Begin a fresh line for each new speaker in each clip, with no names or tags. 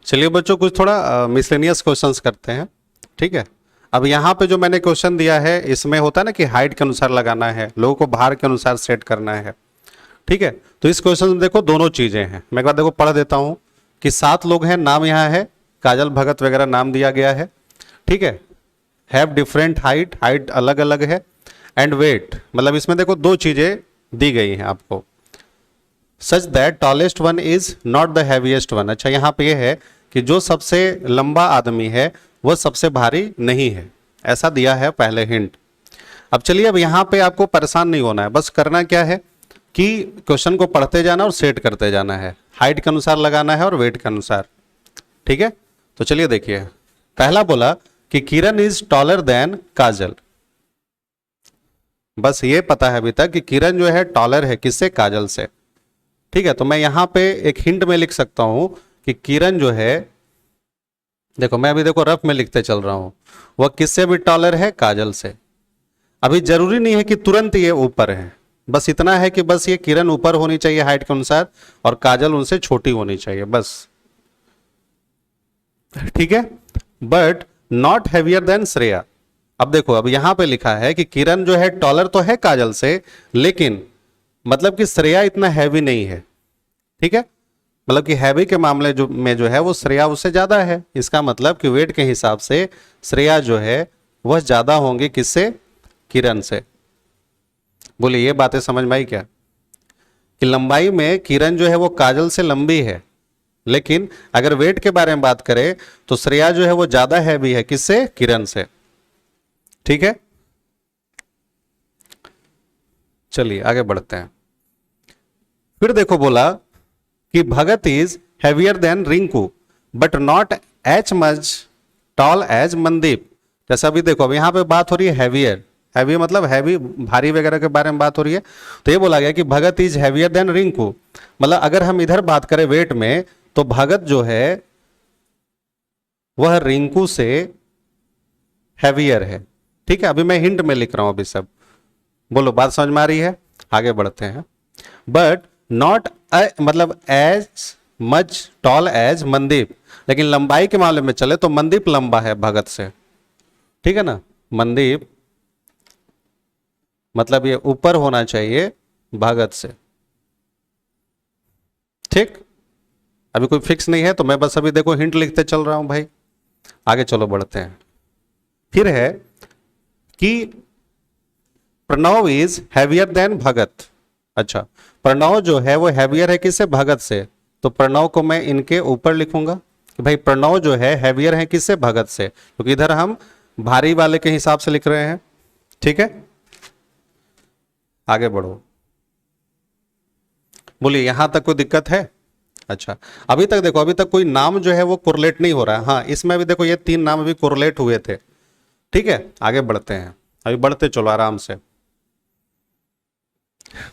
चलिए बच्चों, कुछ थोड़ा मिसलेनियस क्वेश्चंस करते हैं। ठीक है, अब यहाँ पे जो मैंने क्वेश्चन दिया है इसमें होता है ना कि हाइट के अनुसार लगाना है, लोगों को भार के अनुसार सेट करना है। ठीक है, तो इस क्वेश्चन में देखो दोनों चीजें हैं। मैं एक बार देखो पढ़ देता हूँ कि 7 लोग हैं, नाम यहाँ है काजल भगत वगैरह नाम दिया गया है। ठीक है, हैव डिफरेंट हाइट, हाइट अलग अलग है, एंड वेट, मतलब इसमें देखो 2 चीजें दी गई हैं आपको। Such that tallest one is not the heaviest one. अच्छा, यहाँ पे ये है कि जो सबसे लंबा आदमी है वह सबसे भारी नहीं है, ऐसा दिया है पहले हिंट। अब चलिए, अब यहाँ पे आपको परेशान नहीं होना है, बस करना क्या है कि क्वेश्चन को पढ़ते जाना और सेट करते जाना है, हाइट के अनुसार लगाना है और वेट के अनुसार। ठीक है, तो चलिए देखिए, पहला बोला कि किरण इज टॉलर देन काजल। बस ये पता है अभी तक कि किरण जो है टॉलर है किससे, काजल से। ठीक है, तो मैं यहां पे एक हिंट में लिख सकता हूं कि किरण जो है, देखो मैं अभी देखो रफ में लिखते चल रहा हूं, वह किससे भी टॉलर है, काजल से। अभी जरूरी नहीं है कि तुरंत ये ऊपर है, बस इतना है कि बस ये किरण ऊपर होनी चाहिए हाइट के अनुसार और काजल उनसे छोटी होनी चाहिए, बस। ठीक है, but not heavier than Shreya. अब देखो, अब यहां पे लिखा है कि किरण जो है टॉलर तो है काजल से, लेकिन मतलब कि श्रेया इतना हैवी नहीं है। ठीक है, मतलब कि हैवी के मामले में जो है वो श्रेया उससे ज्यादा है। इसका मतलब कि वेट के हिसाब से श्रेया जो है वह ज्यादा होंगी किससे, किरण से। बोलिए, ये बातें समझ में आई क्या? कि लंबाई में किरण जो है वो काजल से लंबी है, लेकिन अगर वेट के बारे में बात करें तो श्रेया जो है वो ज्यादा हैवी है किससे, किरण से। ठीक है, चलिए आगे बढ़ते हैं। फिर देखो बोला कि Bhagat is heavier than Rinku but not एच मच टॉल एज मनदीप। जैसा अभी देखो, अब यहां पे बात हो रही है हैवियर, हैवी मतलब हैवी भारी वगैरह के बारे में बात हो रही है। तो ये बोला गया कि Bhagat is heavier than Rinku, मतलब अगर हम इधर बात करें वेट में तो भगत जो है वह रिंकू से हैवियर है। ठीक है, अभी मैं हिंट में लिख रहा हूं अभी सब। बोलो, बात समझ में आ रही है? आगे बढ़ते हैं। बट नॉट मतलब as much tall as Mandeep, लेकिन लंबाई के मामले में चले तो मनदीप लंबा है भगत से। ठीक है ना, मनदीप मतलब ये ऊपर होना चाहिए भगत से। ठीक, अभी कोई फिक्स नहीं है तो मैं बस अभी देखो हिंट लिखते चल रहा हूं भाई। आगे चलो बढ़ते हैं। फिर है कि प्रणव इज हैवियर देन भगत। अच्छा, प्रणव जो है वो हैवियर है किससे, भगत से। तो प्रणव को मैं इनके ऊपर लिखूंगा कि भाई प्रणव जो है हैवियर है किससे, भगत से, क्योंकि इधर हम भारी वाले के हिसाब से लिख रहे हैं। ठीक है, आगे बढ़ो। बोलिए, यहां तक कोई दिक्कत है? अच्छा, अभी तक देखो, अभी तक कोई नाम जो है वो कोरिलेट नहीं हो रहा है। हाँ, इसमें अभी देखो ये 3 नाम अभी कोरिलेट हुए थे। ठीक है, आगे बढ़ते हैं, अभी बढ़ते चलो आराम से।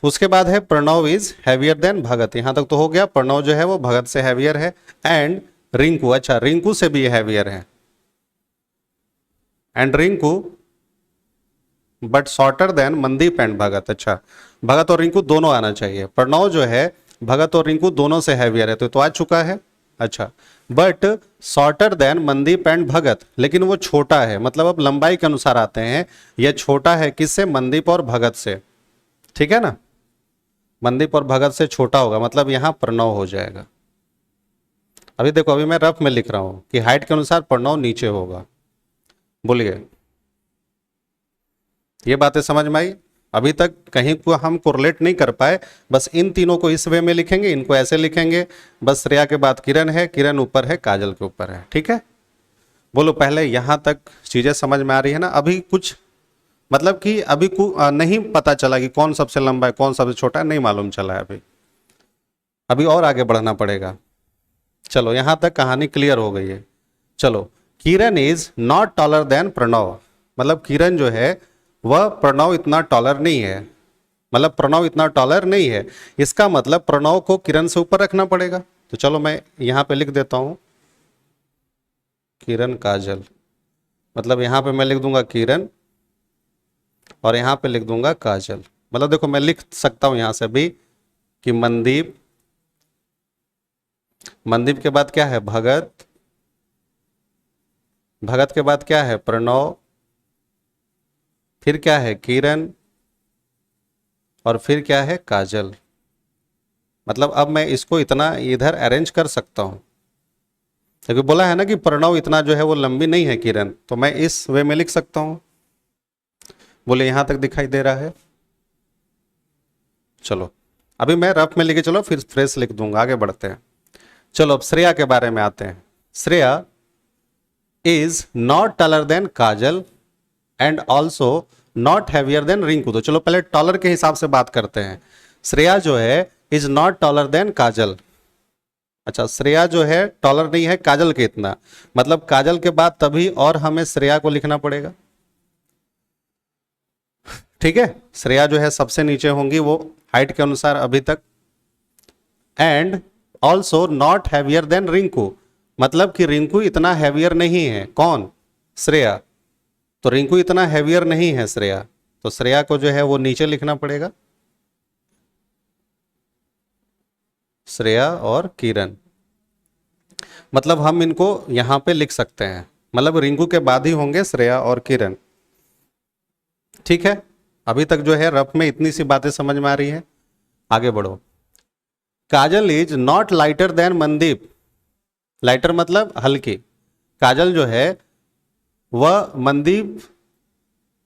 उसके बाद है प्रणव इज हैवियर देन भगत। यहां तक तो हो गया, प्रणव जो है वो भगत से हैवियर है। एंड रिंकू, अच्छा रिंकू से भी हैवियर है। And Rinku but shorter than Mandeep and Bhagat. अच्छा, भगत और रिंकू दोनों आना चाहिए। प्रणव जो है भगत और रिंकू दोनों से हैवियर है, तो आ चुका है। अच्छा, but shorter than Mandeep and Bhagat, लेकिन वो छोटा है, मतलब अब लंबाई के अनुसार आते हैं। यह छोटा है किससे, मनदीप और भगत से। ठीक है ना, मनदीप और भगत से छोटा होगा, मतलब यहां प्रणव हो जाएगा। अभी देखो, अभी मैं रफ में लिख रहा हूं कि हाइट के अनुसार प्रणव नीचे होगा। बोलिए, ये बातें समझ में आई? अभी तक कहीं को हम कोरिलेट नहीं कर पाए, बस इन तीनों को इस वे में लिखेंगे, इनको ऐसे लिखेंगे। बस श्रेया के बाद किरण है, किरण ऊपर है, काजल के ऊपर है। ठीक है, बोलो पहले यहां तक चीजें समझ में आ रही है ना? अभी कुछ मतलब कि अभी नहीं पता चला कि कौन सबसे लंबा है कौन सबसे छोटा है, नहीं मालूम चला है अभी और आगे बढ़ना पड़ेगा। चलो, यहां तक कहानी क्लियर हो गई है। चलो, Kiran is not taller than Pranav, मतलब किरण जो है वह प्रणव इतना टॉलर नहीं है, मतलब प्रणव इतना टॉलर नहीं है। इसका मतलब प्रणव को किरण से ऊपर रखना पड़ेगा। तो चलो मैं यहां पे लिख देता हूं किरण काजल, मतलब यहां पे मैं लिख दूंगा किरण और यहां पे लिख दूंगा काजल। मतलब देखो, मैं लिख सकता हूं यहां से भी कि मनदीप, मनदीप के बाद क्या है, भगत, भगत के बाद क्या है? प्रणव, फिर क्या है? किरण, और फिर क्या है? काजल। मतलब अब मैं इसको इतना इधर अरेंज कर सकता हूं, क्योंकि बोला है ना कि प्रणव इतना जो है वो लंबी नहीं है किरण, तो मैं इस वे में लिख सकता हूं। बोले यहां तक दिखाई दे रहा है? चलो अभी मैं रफ में लिखे चलो, फिर फ्रेश लिख दूंगा, आगे बढ़ते हैं। चलो अब श्रेया के बारे में आते हैं। Shreya is not taller then Kajal and also not heavier than Rinku. तो चलो पहले टॉलर के हिसाब से बात करते हैं। श्रेया जो है इज नॉट टॉलर देन काजल। अच्छा, श्रेया जो है टॉलर नहीं है काजल के इतना, मतलब काजल के बाद तभी और हमें श्रेया को लिखना पड़ेगा। ठीक है, श्रेया जो है सबसे नीचे होंगी वो हाइट के अनुसार अभी तक। And also not heavier than Rinku, मतलब कि रिंकू इतना हैवियर नहीं है। कौन? श्रेया। तो रिंकू इतना हैवियर नहीं है श्रेया, तो श्रेया को जो है वो नीचे लिखना पड़ेगा। श्रेया और किरण, मतलब हम इनको यहां पे लिख सकते हैं, मतलब रिंकू के बाद ही होंगे श्रेया और किरण। ठीक है, अभी तक जो है रफ में इतनी सी बातें समझ में आ रही है। आगे बढ़ो। Kajal is not lighter than Mandeep. Lighter मतलब हल्की। काजल जो है वह मनदीप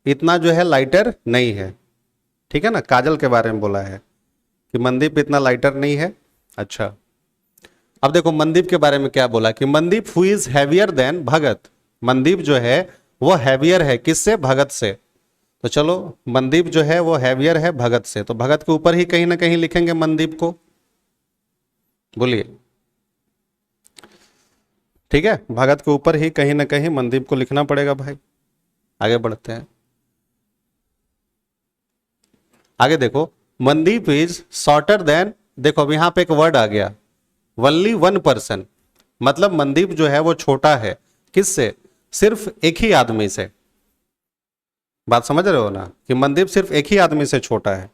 इतना जो है लाइटर नहीं है। ठीक है ना, काजल के बारे में बोला है कि मनदीप इतना लाइटर नहीं है। अच्छा, अब देखो मनदीप के बारे में क्या बोला कि Mandeep who is heavier than Bhagat. Mandeep जो है वो हैवियर है, किससे? भगत से। तो चलो मनदीप जो है वो हैवियर है भगत से, तो भगत के ऊपर ही कहीं ना कहीं लिखेंगे मनदीप को। बोलिए, ठीक है, भगत के ऊपर ही कहीं ना कहीं मनदीप को लिखना पड़ेगा भाई। आगे बढ़ते हैं। आगे देखो, मनदीप इज शॉर्टर देन, देखो अब यहां पे एक वर्ड आ गया, वनली वन पर्सन, मतलब मनदीप जो है वो छोटा है, किससे? सिर्फ एक ही आदमी से। बात समझ रहे हो ना, कि मनदीप सिर्फ एक ही आदमी से छोटा है।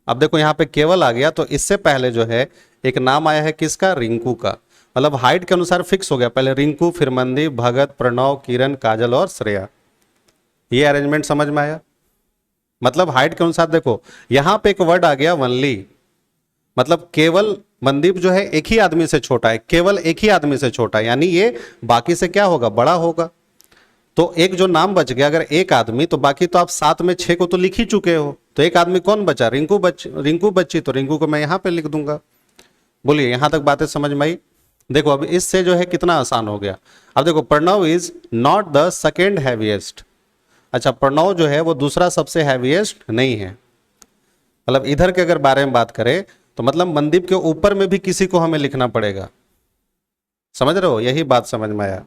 अब देखो यहां पे केवल आ गया, तो इससे पहले जो है एक नाम आया है किसका? रिंकू का। मतलब हाइट के अनुसार फिक्स हो गया, पहले रिंकू, फिर मनदीप, भगत, प्रणव, किरण, काजल और श्रेया। ये अरेंजमेंट समझ में आया? मतलब हाइट के अनुसार देखो यहां पे एक वर्ड आ गया वनली, मतलब केवल मनदीप जो है एक ही आदमी से छोटा है, केवल एक ही आदमी से छोटा है, यानी ये बाकी से क्या होगा? बड़ा होगा। तो एक जो नाम बच गया, अगर एक आदमी, तो बाकी तो आप 7 में 6 को तो लिख ही चुके हो, तो एक आदमी कौन बचा? रिंकू बची, तो रिंकू को मैं यहां पे लिख दूंगा। बोलिए यहां तक बातें समझ में आई? देखो अब इससे जो है कितना आसान हो गया। अब देखो Pranav is not the second heaviest. अच्छा, प्रणव जो है वो दूसरा सबसे हैवीएस्ट नहीं है, मतलब इधर के अगर बारे में बात करें तो मतलब मनदीप के ऊपर में भी किसी को हमें लिखना पड़ेगा। समझ रहे हो? यही बात समझ में आया।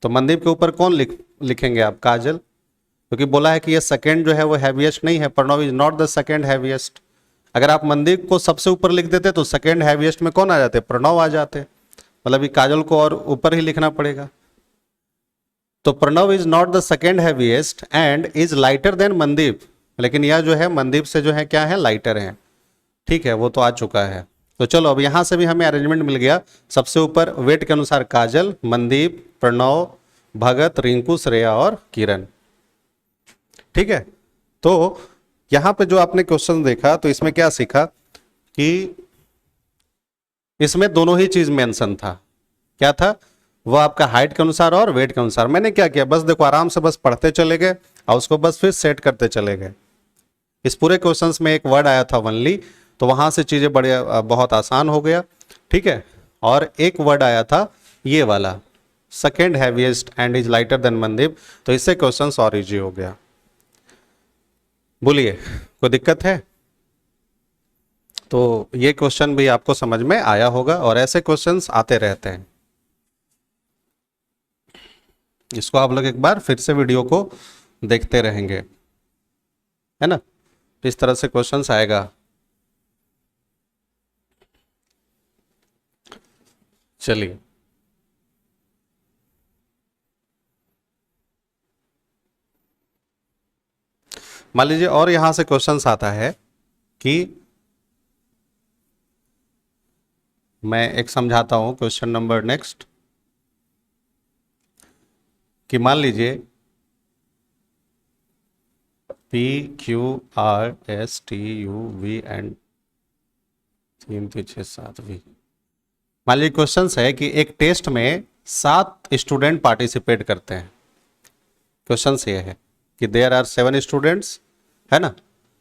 तो मनदीप के ऊपर कौन लिखेंगे आप? काजल, क्योंकि बोला है कि ये सेकंड जो है वो हैवीएस्ट नहीं है, Pranav is not the second heaviest. अगर आप मनदीप को सबसे ऊपर लिख देते तो सेकंड हैवीएस्ट में कौन आ जाते? प्रणव आ जाते, मतलब ये काजल को और ऊपर ही लिखना पड़ेगा। तो Pranav is not the second heaviest and is lighter than Mandeep, लेकिन यह जो है मनदीप से जो है क्या है? लाइटर है। ठीक है, वो तो आ चुका है। तो चलो अब यहां से भी हमें अरेंजमेंट मिल गया। सबसे ऊपर वेट के अनुसार काजल, मनदीप, प्रणव, भगत, रिंकू, श्रेया और किरण। ठीक है, तो यहां पे जो आपने क्वेश्चन देखा तो इसमें क्या सीखा कि इसमें दोनों ही चीज मेंशन था। क्या था? वो आपका हाइट के अनुसार और वेट के अनुसार। मैंने क्या किया, बस देखो आराम से बस पढ़ते चले गए और उसको बस फिर सेट करते चले गए। इस पूरे क्वेश्चंस में एक वर्ड आया था वनली, तो वहां से चीजें बड़े बहुत आसान हो गया। ठीक है, और एक वर्ड आया था ये वाला, second heaviest and is lighter than Mandeep, तो इससे क्वेश्चंस और इजी हो गया। बोलिए कोई दिक्कत है? तो ये क्वेश्चन भी आपको समझ में आया होगा, और ऐसे क्वेश्चंस आते रहते हैं। इसको आप लोग एक बार फिर से वीडियो को देखते रहेंगे, है ना? तो इस तरह से क्वेश्चंस आएगा। चलिए, मान लीजिए और यहां से क्वेश्चंस आता है कि मैं एक समझाता हूं क्वेश्चन नंबर नेक्स्ट। कि मान लीजिए PQRSTUVN 3 3 6 7 V। मान लीजिए क्वेश्चन है कि एक टेस्ट में 7 स्टूडेंट पार्टिसिपेट करते हैं। क्वेश्चन ये है कि देयर आर 7 स्टूडेंट्स, है ना,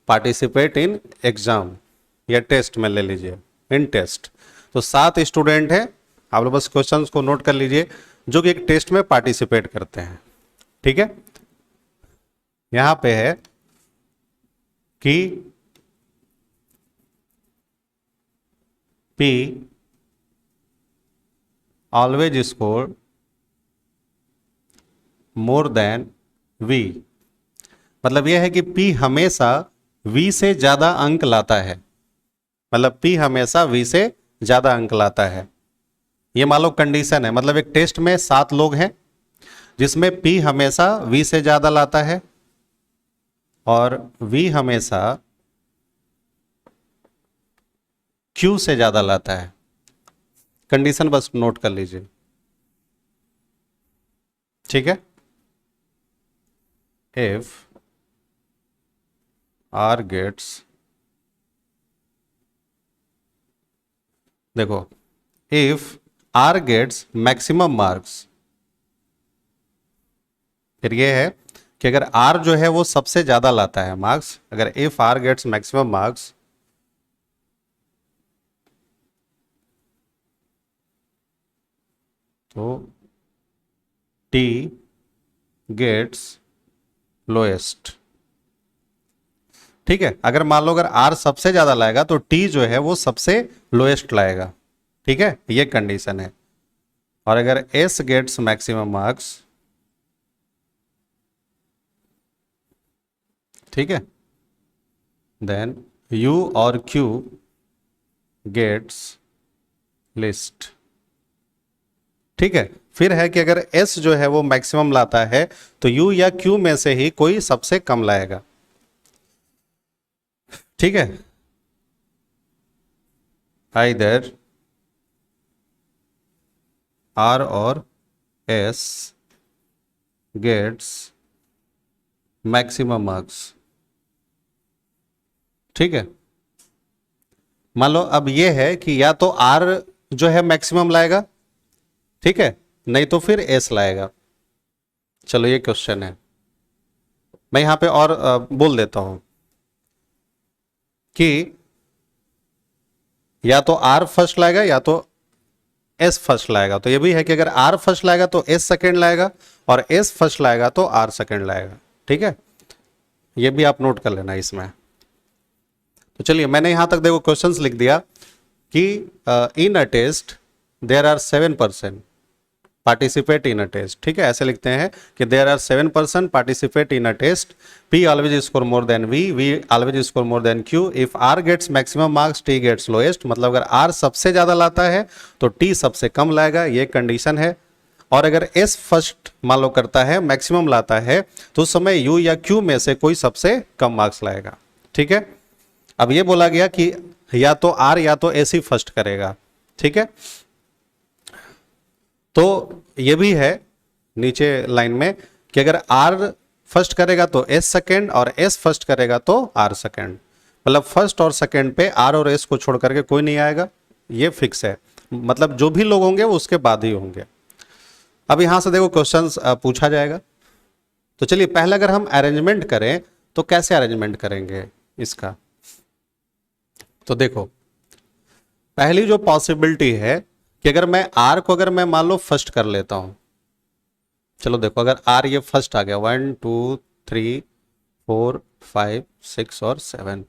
पार्टिसिपेट इन एग्जाम या टेस्ट में ले लीजिए, इन टेस्ट। तो 7 स्टूडेंट हैं, आप लोग बस क्वेश्चन को नोट कर लीजिए, जो कि एक टेस्ट में पार्टिसिपेट करते हैं। ठीक है, यहां पे है कि P always score more than V। मतलब यह है कि P हमेशा V से ज्यादा अंक लाता है, मतलब P हमेशा V से ज्यादा अंक लाता है। ये मान लो कंडीशन है, मतलब एक टेस्ट में 7 लोग हैं जिसमें P हमेशा V से ज्यादा लाता है और V हमेशा Q से ज्यादा लाता है। कंडीशन बस नोट कर लीजिए, ठीक है। इफ R गेट्स, देखो, if R gets maximum marks, फिर ये है कि अगर R जो है वो सबसे ज्यादा लाता है मार्क्स, अगर if R gets maximum marks, तो T गेट्स लोएस्ट। ठीक है, अगर मान लो अगर R सबसे ज्यादा लाएगा तो T जो है वो सबसे लोएस्ट लाएगा। ठीक है, ये कंडीशन है। और अगर S गेट्स मैक्सिमम मार्क्स, ठीक है, देन U और Q गेट्स लिस्ट। ठीक है, फिर है कि अगर S जो है वो मैक्सिमम लाता है तो U या Q में से ही कोई सबसे कम लाएगा। ठीक है, आइदर R और S गेट्स मैक्सिमम मार्क्स। ठीक है, मान लो अब ये है कि या तो R जो है मैक्सिमम लाएगा, ठीक है, नहीं तो फिर S लाएगा। चलो ये क्वेश्चन है, मैं यहां पे और बोल देता हूं कि या तो R फर्स्ट लाएगा या तो S फर्स्ट लाएगा। तो ये भी है कि अगर R फर्स्ट लाएगा तो S सेकंड लाएगा और S फर्स्ट लाएगा तो R सेकंड लाएगा। ठीक है, ये भी आप नोट कर लेना इसमें। तो चलिए, मैंने यहां तक देखो क्वेश्चंस लिख दिया कि in a test there are 7% participate in a test. ठीक है, ऐसे लिखते हैं कि there are 7% participate in a test, P always score more than V, V always score more than Q, if R gets maximum marks T gets lowest. मतलब अगर R सबसे ज्यादा लाता है तो T सबसे कम लाएगा, ये कंडीशन है। और अगर S फर्स्ट मान लो करता है, मैक्सिमम लाता है, तो उस समय U या Q में से कोई सबसे कम मार्क्स लाएगा। ठीक है, अब ये बोला गया कि या तो R या तो S ही फर्स्ट करेगा। ठीक है, तो ये भी है नीचे लाइन में कि अगर R फर्स्ट करेगा तो S सेकेंड और S फर्स्ट करेगा तो R सेकेंड। मतलब फर्स्ट और सेकेंड पे R और S को छोड़ करके कोई नहीं आएगा, ये फिक्स है। मतलब जो भी लोग होंगे वो उसके बाद ही होंगे। अब यहां से देखो क्वेश्चंस पूछा जाएगा। तो चलिए, पहले अगर हम अरेंजमेंट करें तो कैसे अरेंजमेंट करेंगे इसका। तो देखो, पहली जो पॉसिबिलिटी है कि अगर मैं R को अगर मैं मान लो फर्स्ट कर लेता हूं, चलो देखो, अगर R ये फर्स्ट आ गया 1 2 3 4 5 6 और 7,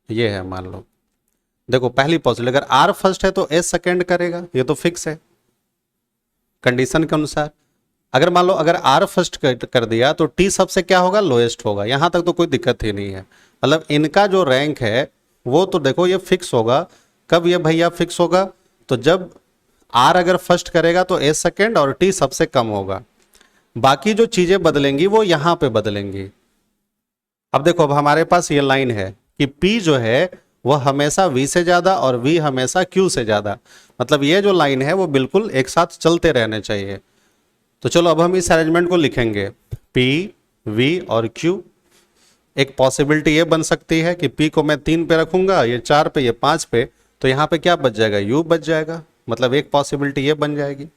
ये है मान लो। देखो पहली पॉसिबिलिटी, अगर R फर्स्ट है तो S सेकेंड करेगा, ये तो फिक्स है कंडीशन के अनुसार। अगर मान लो अगर R फर्स्ट कर दिया तो T सबसे क्या होगा, लोएस्ट होगा। यहां तक तो कोई दिक्कत ही नहीं है। मतलब इनका जो रैंक है वो तो देखो ये फिक्स होगा। कब ये भैया फिक्स होगा, तो जब R अगर फर्स्ट करेगा तो S सेकेंड और T सबसे कम होगा। बाकी जो चीजें बदलेंगी वो यहां पे बदलेंगी। अब देखो, अब हमारे पास ये लाइन है कि P जो है वह हमेशा V से ज्यादा और V हमेशा Q से ज्यादा। मतलब ये जो लाइन है वो बिल्कुल एक साथ चलते रहने चाहिए। तो चलो अब हम इस अरेंजमेंट को लिखेंगे, P, V और Q। एक पॉसिबिलिटी ये बन सकती है कि P को मैं 3 पे रखूंगा, ये 4 पे, ये 5 पे, तो यहां पे क्या बच जाएगा, U बच जाएगा। मतलब एक पॉसिबिलिटी ये बन जाएगी।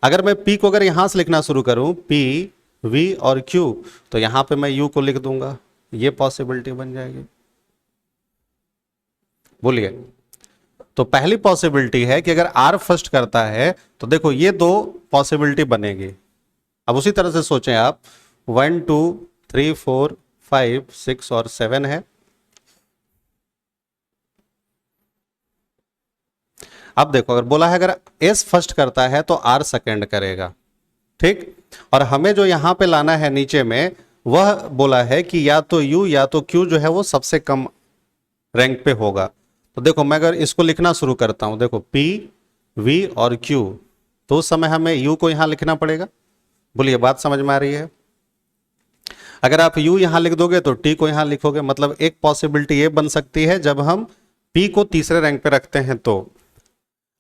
अगर मैं P को अगर यहां से लिखना शुरू करूं, P, V और Q, तो यहां पे मैं U को लिख दूंगा, ये पॉसिबिलिटी बन जाएगी। बोलिए। तो पहली पॉसिबिलिटी है कि अगर R फर्स्ट करता है तो देखो ये दो पॉसिबिलिटी बनेगी। अब उसी तरह से सोचें आप, 1 2 3 4 5 6 और 7 है। अब देखो अगर बोला है अगर S फर्स्ट करता है तो R सेकेंड करेगा, ठीक। और हमें जो यहां पे लाना है नीचे में, वह बोला है कि या तो U या तो Q जो है वो सबसे कम रैंक पे होगा। तो देखो मैं अगर इसको लिखना शुरू करता हूं, देखो P, V और Q, तो उस समय हमें U को यहां लिखना पड़ेगा। बोलिए, बात समझ में आ रही है? अगर आप U यहां लिख दोगे तो T को यहां लिखोगे। मतलब एक पॉसिबिलिटी ये बन सकती है जब हम P को तीसरे रैंक पे रखते हैं, तो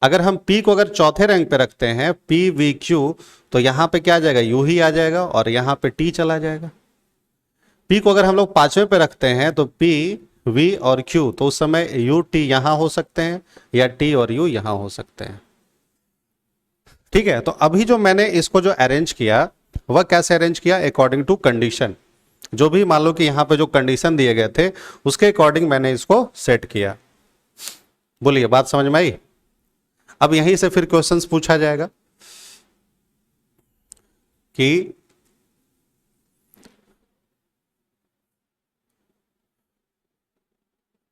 अगर हम P को अगर चौथे रैंक पे रखते हैं, P V Q, तो यहां पे क्या आ जाएगा, U ही आ जाएगा और यहां पे T चला जाएगा। P को अगर हम लोग पांचवें पे रखते हैं तो P V और Q, तो उस समय U T यहां हो सकते हैं या T और U यहां हो सकते हैं। ठीक है, तो अभी जो मैंने इसको जो अरेंज किया, वह कैसे अरेंज किया, अकॉर्डिंग टू कंडीशन। जो भी मान लो कि यहां पे जो कंडीशन दिए गए थे उसके अकॉर्डिंग मैंने इसको सेट किया। बोलिए, बात समझ में आई? अब यहीं से फिर क्वेश्चंस पूछा जाएगा कि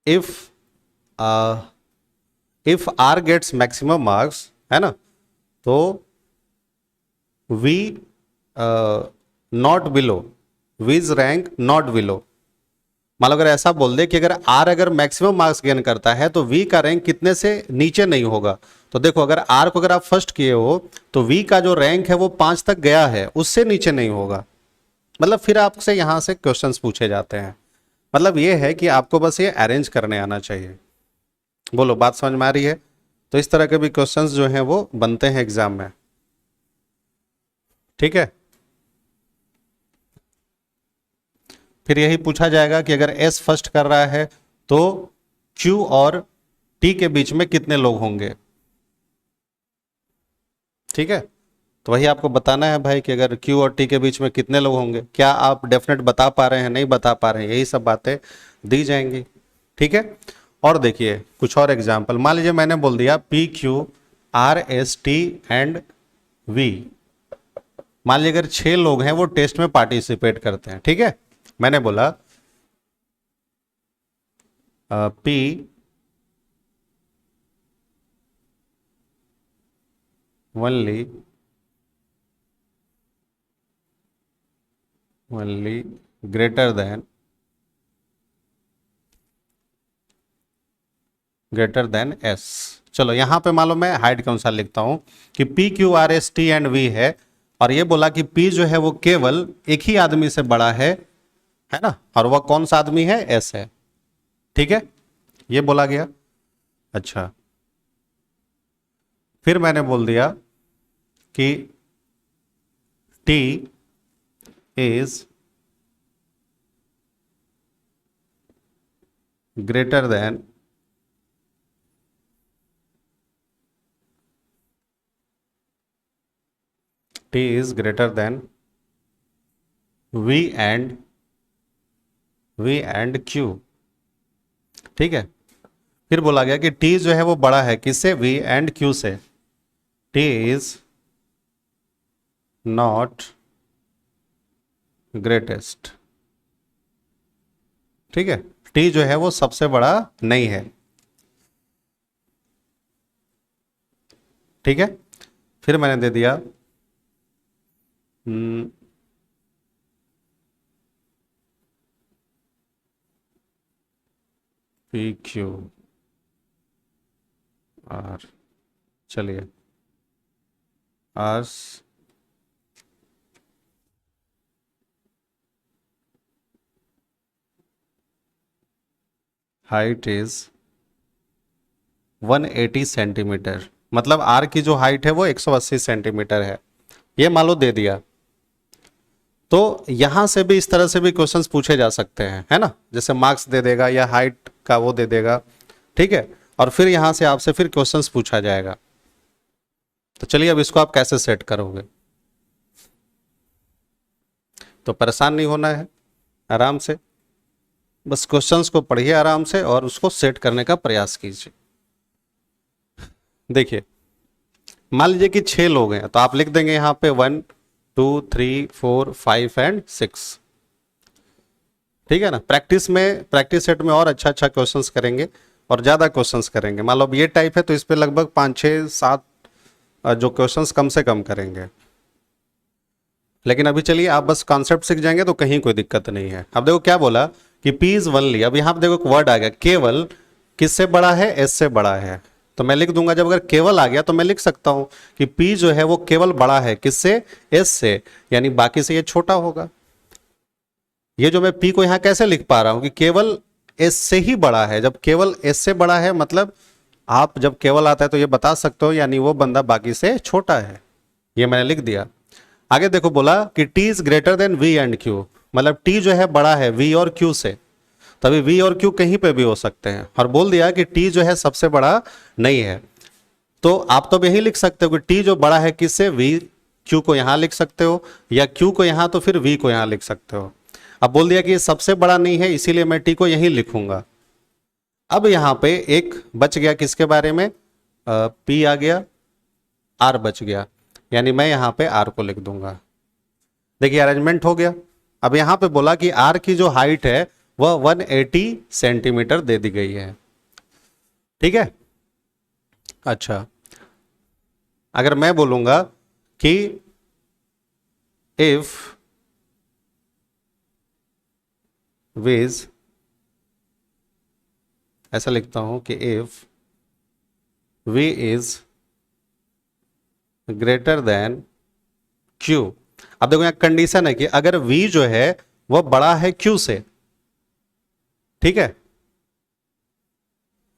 if if R gets maximum marks, है ना, तो V not below, V's rank not below. मान लो अगर ऐसा बोल दे कि अगर आर अगर मैक्सिमम मार्क्स गेन करता है तो वी का रैंक कितने से नीचे नहीं होगा। तो देखो अगर आर को अगर आप फर्स्ट किए हो तो वी का जो रैंक है वो 5 तक गया है, उससे नीचे नहीं होगा। मतलब फिर आपसे यहां से क्वेश्चंस पूछे जाते हैं। मतलब ये है कि आपको बस ये अरेंज करने आना चाहिए। बोलो, बात समझ में आ रही है? तो इस तरह के भी क्वेश्चंस जो हैं वो बनते हैं एग्जाम में। ठीक है, फिर यही पूछा जाएगा कि अगर एस फर्स्ट कर रहा है तो क्यू और टी के बीच में कितने लोग होंगे। ठीक है, तो वही आपको बताना है भाई कि अगर क्यू और टी के बीच में कितने लोग होंगे। क्या आप डेफिनेट बता पा रहे हैं, नहीं बता पा रहे हैं, यही सब बातें दी जाएंगी। ठीक है, और देखिए कुछ और एग्जाम्पल। मान लीजिए मैंने बोल दिया P Q R S T and V. मान लीजिए अगर 6 लोग हैं वो टेस्ट में पार्टिसिपेट करते हैं। ठीक है, मैंने बोला P only greater than S. चलो यहां पे मान लो मैं हाइट के अनुसार लिखता हूं कि P Q R S T and V है, और ये बोला कि पी जो है वो केवल एक ही आदमी से बड़ा है ना, और वह कौन सा आदमी है, एस है। ठीक है, ये बोला गया। अच्छा, फिर मैंने बोल दिया कि T is greater than V and Q. ठीक है, फिर बोला गया कि टी जो है वो बड़ा है किससे, वी एंड क्यू से। T is not greatest. ठीक है, टी जो है वो सबसे बड़ा नहीं है। ठीक है, फिर मैंने दे दिया पी क्यू आर, चलिए आर्स हाइट इज 180 सेंटीमीटर। मतलब आर की जो हाइट है वो 180 सेंटीमीटर है। ये मान लो दे दिया, तो यहां से भी इस तरह से भी क्वेश्चंस पूछे जा सकते हैं, है ना, जैसे मार्क्स दे देगा या हाइट का वो दे देगा, ठीक है, और फिर यहां से आपसे फिर क्वेश्चंस पूछा जाएगा। तो चलिए अब इसको आप कैसे सेट करोगे। तो परेशान नहीं होना है, आराम से बस क्वेश्चंस को पढ़िए आराम से और उसको सेट करने का प्रयास कीजिए। देखिए मान लीजिए कि 6 लोग हैं, तो आप लिख देंगे यहां पे 1 2 3 4 5 एंड 6, ठीक है ना। प्रैक्टिस सेट में और अच्छा क्वेश्चंस करेंगे और ज्यादा क्वेश्चंस करेंगे। मान लो अब ये टाइप है तो इस पे लगभग 5 6 7 जो क्वेश्चंस कम से कम करेंगे। लेकिन अभी चलिए आप बस कॉन्सेप्ट सीख जाएंगे तो कहीं कोई दिक्कत नहीं है। अब देखो क्या बोला कि P इज ओनली, अब यहां पर देखो एक वर्ड आ गया केवल, किससे बड़ा है, S से बड़ा है। तो मैं लिख दूंगा, जब अगर केवल आ गया तो मैं लिख सकता हूं कि P जो है वो केवल बड़ा है, किससे, S से, यानी बाकी से ये छोटा होगा। ये जो मैं P को यहां कैसे लिख पा रहा हूं कि केवल S से ही बड़ा है, जब केवल S से बड़ा है मतलब आप जब केवल आता है तो ये बता सकते हो यानी वो बंदा बाकी से छोटा है। ये मैंने लिख दिया। आगे देखो बोला कि T is greater then V and Q, मतलब T जो है बड़ा है V और Q से, तभी V और Q कहीं पे भी हो सकते हैं। और बोल दिया कि T जो है सबसे बड़ा नहीं है, तो आप तो यही लिख सकते हो कि T जो बड़ा है किससे, V, Q को यहां लिख सकते हो, या Q को यहां तो फिर V को यहां लिख सकते हो। अब बोल दिया कि ये सबसे बड़ा नहीं है इसीलिए मैं T को यहीं लिखूंगा। अब यहां पे एक बच गया किसके बारे में, P आ गया, R बच गया, यानी मैं यहां पे R को लिख दूंगा। देखिए अरेंजमेंट हो गया। अब यहां पे बोला कि R की जो हाइट है वह 180 सेंटीमीटर दे दी गई है, ठीक है। अच्छा, अगर मैं बोलूंगा कि इफ विज, ऐसा लिखता हूं कि if V is greater then Q। अब देखो यहां कंडीशन है कि अगर V जो है वह बड़ा है Q से, ठीक है,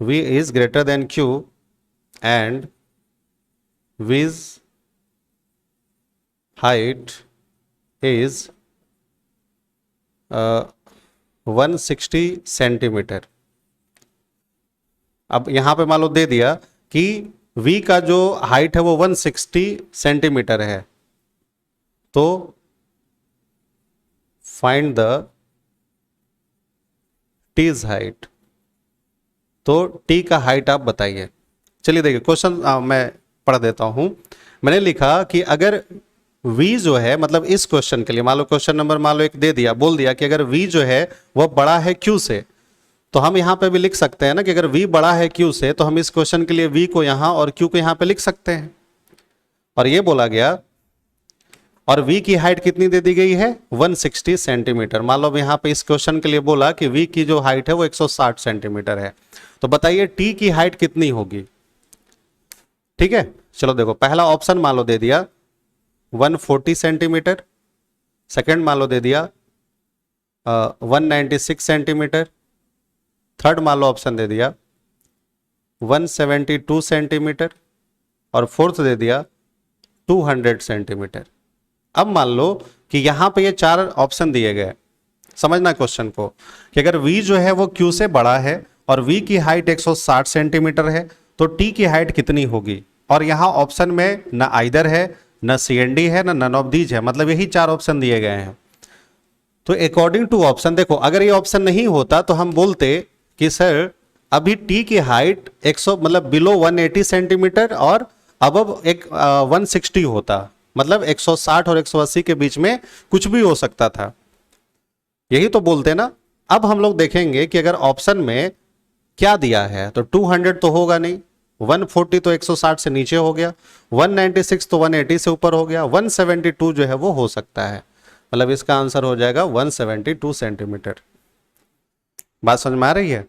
V is greater then Q and V's height is 160 centimetre. अब यहां पे मान लो दे दिया कि V का जो हाइट है वो 160 सेंटीमीटर है, तो फाइंड द T's हाइट। तो T का हाइट आप बताइए। चलिए देखिए क्वेश्चन मैं पढ़ देता हूं। मैंने लिखा कि अगर V जो है, मतलब इस क्वेश्चन के लिए मान लो क्वेश्चन नंबर मान लो 1 दे दिया, बोल दिया कि अगर V जो है वह बड़ा है Q से, तो हम यहां पे भी लिख सकते हैं ना कि अगर V बड़ा है Q से तो हम इस क्वेश्चन के लिए V को यहां और Q को यहां पे लिख सकते हैं। और ये बोला गया, और V की हाइट कितनी दे दी गई है, 160 सेंटीमीटर। मान लो यहां पे इस क्वेश्चन के लिए बोला कि V की जो हाइट है वो 160 सेंटीमीटर है, तो बताइए T की हाइट कितनी होगी, ठीक है। चलो देखो पहला ऑप्शन मान लो दे दिया 140 सेंटीमीटर, सेकंड मान लो दे दिया 196 सेंटीमीटर, थर्ड मान लो ऑप्शन दे दिया 172 सेंटीमीटर, और फोर्थ दे दिया 200 सेंटीमीटर। अब मान लो कि यहां पे ये 4 ऑप्शन दिए गए, समझना क्वेश्चन को, कि अगर V जो है वो Q से बड़ा है और V की हाइट 160 सेंटीमीटर है तो T की हाइट कितनी होगी। और यहां ऑप्शन में ना आइदर है, ना CND है, ना नन ऑफ दीज है, मतलब यही 4 ऑप्शन दिए गए हैं। तो अकॉर्डिंग टू ऑप्शन, देखो अगर ये ऑप्शन नहीं होता तो हम बोलते कि सर अभी T की हाइट 100 मतलब बिलो 180 सेंटीमीटर और अबव 160 होता, मतलब 160 और 180 के बीच में कुछ भी हो सकता था, यही तो बोलते ना। अब हम लोग देखेंगे कि अगर ऑप्शन में क्या दिया है, तो 200 तो होगा नहीं, 140 तो 160 से नीचे हो गया, 196 तो 180 से ऊपर हो गया, 172 जो है वो हो सकता है, मतलब इसका आंसर हो जाएगा 172 सेंटीमीटर। बात समझ में आ रही है।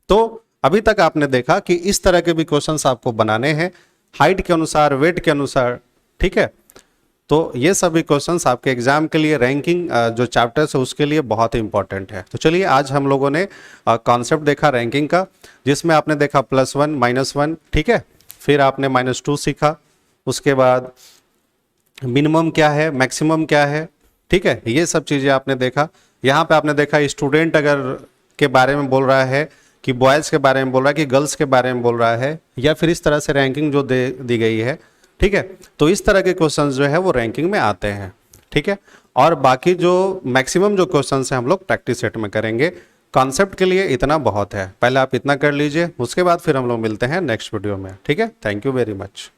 तो अभी तक आपने देखा कि इस तरह के भी क्वेश्चंस आपको बनाने हैं हाइट के अनुसार, वेट के अनुसार, ठीक है। तो ये सभी क्वेश्चंस आपके एग्जाम के लिए, रैंकिंग जो चैप्टर्स है उसके लिए बहुत ही इंपॉर्टेंट है। तो चलिए आज हम लोगों ने कॉन्सेप्ट देखा रैंकिंग का, जिसमें आपने देखा +1 -1, ठीक है, फिर आपने -2 सीखा, उसके बाद मिनिमम क्या है, मैक्सिमम क्या है, ठीक है, ये सब चीज़ें आपने देखा। यहाँ पे आपने देखा स्टूडेंट अगर के बारे में बोल रहा है कि बॉयज़ के बारे में बोल रहा है कि गर्ल्स के बारे में बोल रहा है, या फिर इस तरह से रैंकिंग जो दे दी गई है, ठीक है, तो इस तरह के क्वेश्चंस जो है वो रैंकिंग में आते हैं, ठीक है। और बाकी जो मैक्सिमम जो क्वेश्चंस हैं हम लोग प्रैक्टिस सेट में करेंगे। कॉन्सेप्ट के लिए इतना बहुत है, पहले आप इतना कर लीजिए, उसके बाद फिर हम लोग मिलते हैं नेक्स्ट वीडियो में, ठीक है। Thank you very much.